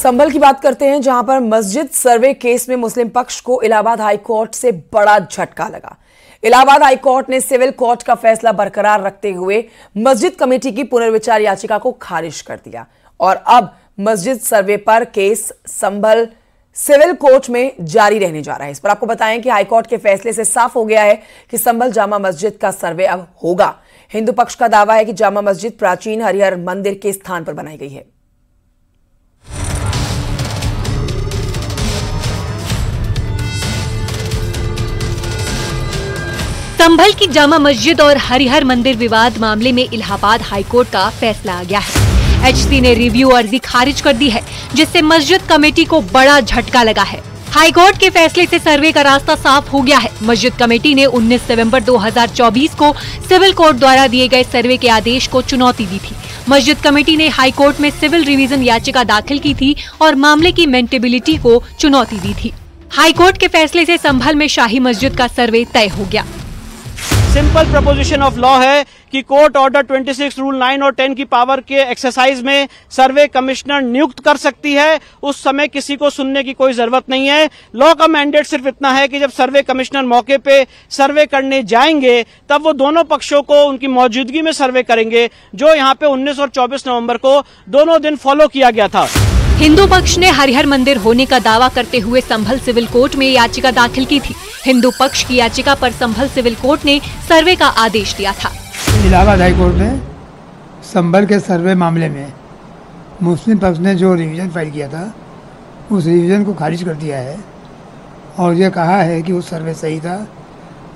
संभल की बात करते हैं, जहां पर मस्जिद सर्वे केस में मुस्लिम पक्ष को इलाहाबाद हाई कोर्ट से बड़ा झटका लगा। इलाहाबाद हाई कोर्ट ने सिविल कोर्ट का फैसला बरकरार रखते हुए मस्जिद कमेटी की पुनर्विचार याचिका को खारिज कर दिया और अब मस्जिद सर्वे पर केस संभल सिविल कोर्ट में जारी रहने जा रहा है। इस पर आपको बताएं कि हाईकोर्ट के फैसले से साफ हो गया है कि संभल जामा मस्जिद का सर्वे अब होगा। हिंदू पक्ष का दावा है कि जामा मस्जिद प्राचीन हरिहर मंदिर के स्थान पर बनाई गई है। संभल की जामा मस्जिद और हरिहर मंदिर विवाद मामले में इलाहाबाद हाईकोर्ट का फैसला आ गया है। एचसी ने रिव्यू अर्जी खारिज कर दी है, जिससे मस्जिद कमेटी को बड़ा झटका लगा है। हाईकोर्ट के फैसले से सर्वे का रास्ता साफ हो गया है। मस्जिद कमेटी ने 19 नवंबर 2024 को सिविल कोर्ट द्वारा दिए गए सर्वे के आदेश को चुनौती दी थी। मस्जिद कमेटी ने हाईकोर्ट में सिविल रिवीजन याचिका दाखिल की थी और मामले की मेंटेबिलिटी को चुनौती दी थी। हाईकोर्ट के फैसले से संभल में शाही मस्जिद का सर्वे तय हो गया। सिंपल प्रपोजिशन ऑफ लॉ है कि कोर्ट ऑर्डर 26 रूल 9 और 10 की पावर के एक्सरसाइज में सर्वे कमिश्नर नियुक्त कर सकती है। उस समय किसी को सुनने की कोई जरूरत नहीं है। लॉ का मैंडेट सिर्फ इतना है कि जब सर्वे कमिश्नर मौके पे सर्वे करने जाएंगे तब वो दोनों पक्षों को उनकी मौजूदगी में सर्वे करेंगे, जो यहाँ पे 19 और 24 नवंबर को दोनों दिन फॉलो किया गया था। हिंदू पक्ष ने हरिहर मंदिर होने का दावा करते हुए संभल सिविल कोर्ट में याचिका दाखिल की थी। हिंदू पक्ष की याचिका पर संभल सिविल कोर्ट ने सर्वे का आदेश दिया था। इलाहाबाद हाई कोर्ट ने संभल के सर्वे मामले में मुस्लिम पक्ष ने जो रिवीजन फाइल किया था उस रिवीजन को खारिज कर दिया है और ये कहा है कि वो सर्वे सही था।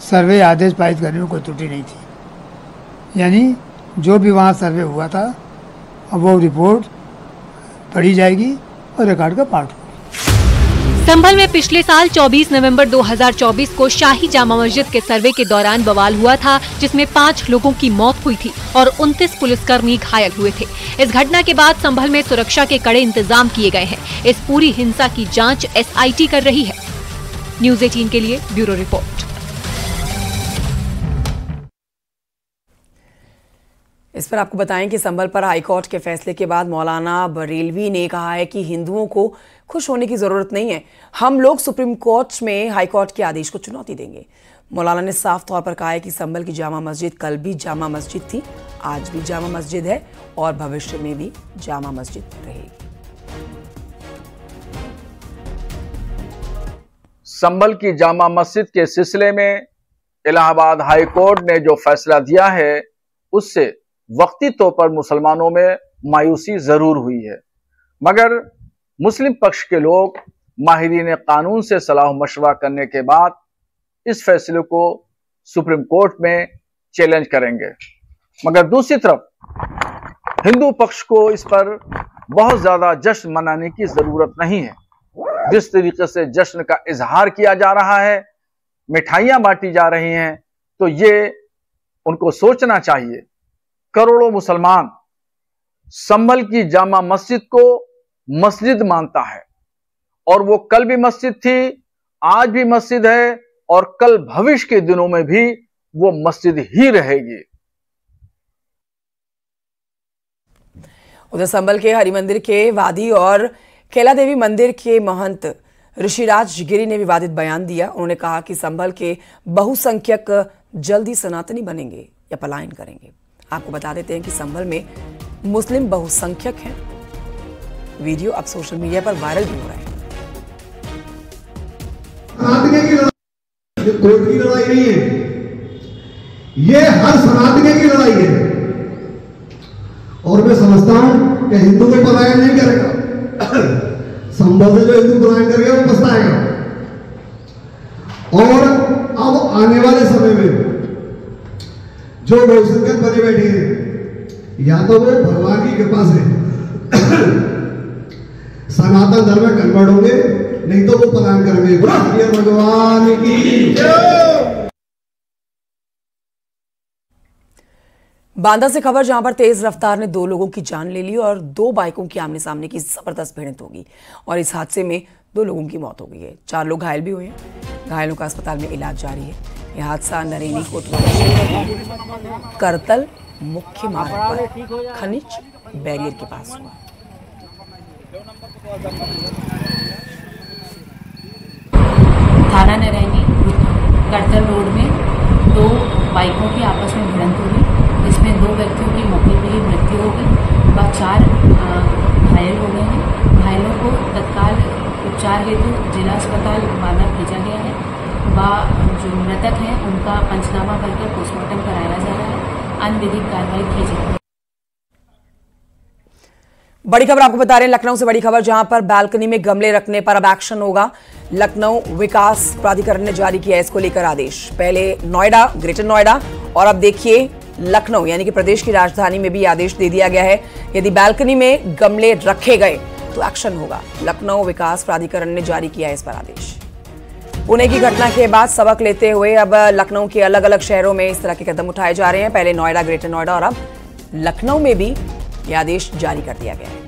सर्वे आदेश पारित करने में कोई त्रुटि नहीं थी, यानी जो भी वहाँ सर्वे हुआ था अब वो रिपोर्ट पढ़ी जाएगी और रिकॉर्ड का पार्ट होगा। संभल में पिछले साल 24 नवंबर 2024 को शाही जामा मस्जिद के सर्वे के दौरान बवाल हुआ था, जिसमें 5 लोगों की मौत हुई थी और 29 पुलिसकर्मी घायल हुए थे। इस घटना के बाद संभल में सुरक्षा के कड़े इंतजाम किए गए हैं। इस पूरी हिंसा की जांच SIT कर रही है। न्यूज़ 18 के लिए ब्यूरो रिपोर्ट। इस पर आपको बताएं कि संभल पर हाईकोर्ट के फैसले के बाद मौलाना बरेलवी ने कहा है कि हिंदुओं को खुश होने की जरूरत नहीं है। हम लोग सुप्रीम कोर्ट में हाईकोर्ट के आदेश को चुनौती देंगे। मौलाना ने साफ तौर पर कहा है कि संभल की जामा मस्जिद कल भी जामा मस्जिद थी, आज भी जामा मस्जिद है और भविष्य में भी जामा मस्जिद रहेगी। संभल की जामा मस्जिद के सिलसिले में इलाहाबाद हाई कोर्ट ने जो फैसला दिया है उससे वक्ती तौर पर मुसलमानों में मायूसी जरूर हुई है, मगर मुस्लिम पक्ष के लोग माहिरीन कानून से सलाह मशवरा करने के बाद इस फैसले को सुप्रीम कोर्ट में चैलेंज करेंगे। मगर दूसरी तरफ हिंदू पक्ष को इस पर बहुत ज्यादा जश्न मनाने की जरूरत नहीं है। जिस तरीके से जश्न का इजहार किया जा रहा है, मिठाइयां बांटी जा रही हैं, तो ये उनको सोचना चाहिए। करोड़ों मुसलमान संभल की जामा मस्जिद को मस्जिद मानता है और वो कल भी मस्जिद थी, आज भी मस्जिद है और कल भविष्य के दिनों में भी वो मस्जिद ही रहेगी। उधर संभल के हरि मंदिर के वादी और कैला देवी मंदिर के महंत ऋषिराज गिरी ने विवादित बयान दिया। उन्होंने कहा कि संभल के बहुसंख्यक जल्दी सनातनी बनेंगे या पलायन करेंगे। आपको बता देते हैं कि संभल में मुस्लिम बहुसंख्यक हैं। वीडियो अब सोशल मीडिया पर वायरल भी हो रहा है। सनातनी की लड़ाई कोर्ट की लड़ाई नहीं है, ये हर सनातनी की लड़ाई है और मैं समझता हूं कि हिंदू को पलायन नहीं करेगा। संभल से जो हिंदू पलायन करेगा वो पछताएगा। और अब आने वाले समय में जो बहुसंख्यक बने बैठे हैं, या तो वो भगवान की कृपा से सनातन धर्म में कन्वर्ट होंगे, नहीं तो वो पलायन करेंगे। भगवान की जय। बांदा से खबर, जहां पर तेज रफ्तार ने 2 लोगों की जान ले ली और 2 बाइकों की आमने सामने की जबरदस्त भिड़ंत होगी और इस हादसे में 2 लोगों की मौत हो गई है। 4 लोग घायल भी हुए हैं। घायलों का अस्पताल में इलाज जारी है। यह हादसा नरेनी कोतवाली करतल मुख्य मार्ग पर खनिज बैरियर के पास हुआ। थाना नरैनी कड़तल रोड में 2 बाइकों की आपस में भिड़ंत हुई, इसमें 2 व्यक्तियों की मौके पर ही मृत्यु हो गई व 4 घायल हो गए हैं। घायलों को तत्काल उपचार हेतु जिला अस्पताल बांदा भेजा गया है व जो मृतक हैं उनका पंचनामा करके पोस्टमार्टम कराया जा रहा है, अन्य विधिक कार्रवाई की जा रही है। बड़ी खबर आपको बता रहे हैं लखनऊ से बड़ी खबर, जहां पर बालकनी में गमले रखने पर अब एक्शन होगा। लखनऊ विकास प्राधिकरण ने जारी किया इसको लेकर आदेश। पहले नोएडा, ग्रेटर नोएडा और अब देखिए लखनऊ यानी कि प्रदेश की राजधानी में भी आदेश दे दिया गया है। यदि बालकनी में गमले रखे गए तो एक्शन होगा। लखनऊ विकास प्राधिकरण ने जारी किया है इस पर आदेश। पुणे की घटना के बाद सबक लेते हुए अब लखनऊ के अलग अलग शहरों में इस तरह के कदम उठाए जा रहे हैं। पहले नोएडा, ग्रेटर नोएडा और अब लखनऊ में भी यह आदेश जारी कर दिया गया है।